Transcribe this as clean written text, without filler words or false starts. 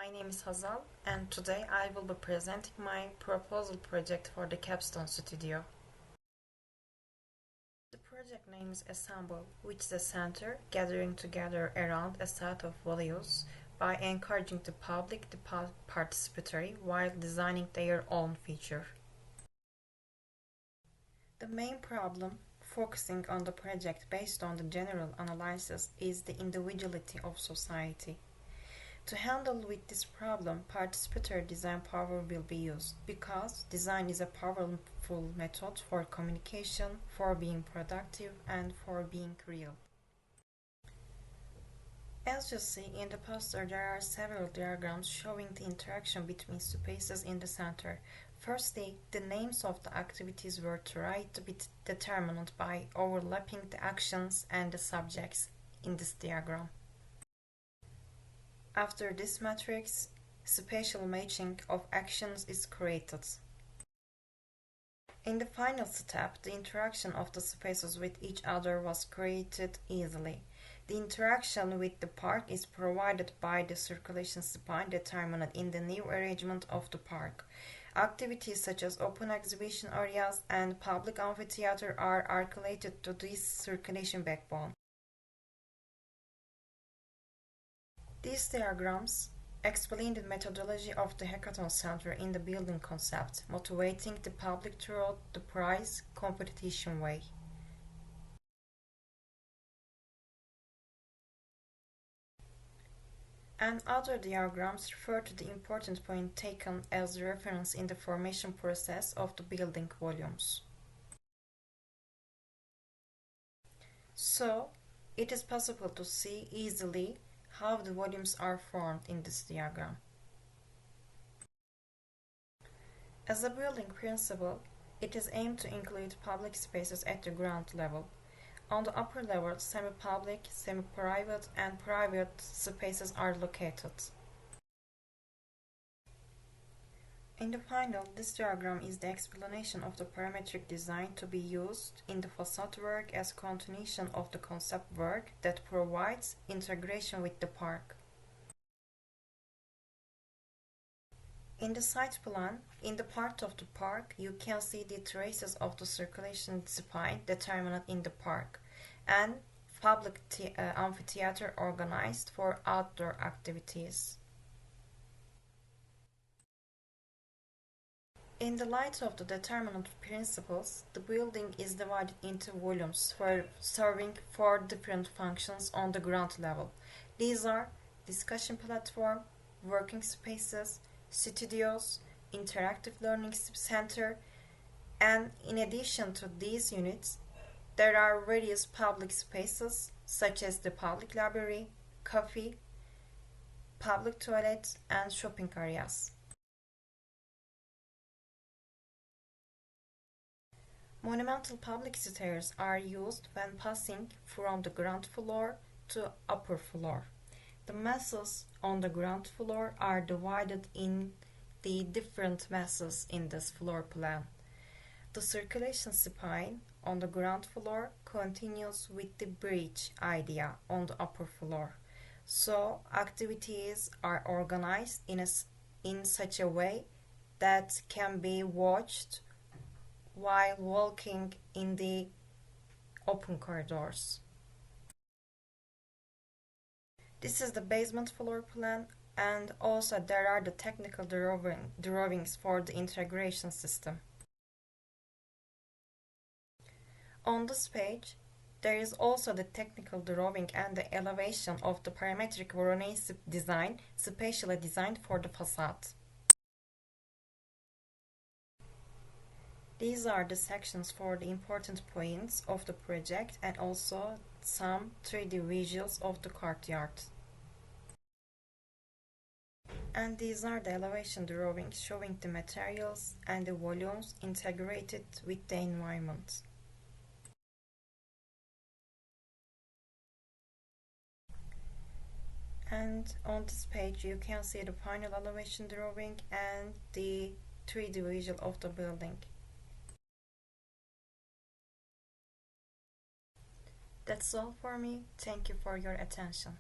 My name is Hazal, and today I will be presenting my proposal project for the capstone studio. The project name is Assemble, which is a center gathering together around a set of values by encouraging the public to participatory while designing their own feature. The main problem focusing on the project based on the general analysis is the individuality of society. To handle with this problem, participatory design power will be used because design is a powerful method for communication, for being productive, and for being real. As you see in the poster, there are several diagrams showing the interaction between spaces in the center. Firstly, the names of the activities were tried to be determined by overlapping the actions and the subjects in this diagram. After this matrix, spatial matching of actions is created. In the final step, the interaction of the spaces with each other was created easily. The interaction with the park is provided by the circulation spine determined in the new arrangement of the park. Activities such as open exhibition areas and public amphitheater are articulated to this circulation backbone. These diagrams explain the methodology of the hackathon center in the building concept, motivating the public throughout the prize competition way. And other diagrams refer to the important point taken as reference in the formation process of the building volumes. So, it is possible to see easily how the volumes are formed in this diagram. As a building principle, it is aimed to include public spaces at the ground level. On the upper level, semi-public, semi-private, and private spaces are located. In the final, this diagram is the explanation of the parametric design to be used in the facade work as continuation of the concept work that provides integration with the park. In the site plan, in the part of the park, you can see the traces of the circulation spine determined in the park and public amphitheater organized for outdoor activities. In the light of the determinant principles, the building is divided into volumes for serving four different functions on the ground level. These are discussion platform, working spaces, studios, interactive learning center, and in addition to these units, there are various public spaces such as the public library, coffee, public toilets, and shopping areas. Monumental public stairs are used when passing from the ground floor to upper floor. The masses on the ground floor are divided in the different masses in this floor plan. The circulation spine on the ground floor continues with the bridge idea on the upper floor. So activities are organized in such a way that can be watched while walking in the open corridors. This is the basement floor plan, and also there are the technical drawings for the integration system. On this page, there is also the technical drawing and the elevation of the parametric Voronezh design, specially designed for the facade. These are the sections for the important points of the project and also some 3D visuals of the courtyard. And these are the elevation drawings showing the materials and the volumes integrated with the environment. And on this page you can see the final elevation drawing and the 3D visual of the building. That's all for me. Thank you for your attention.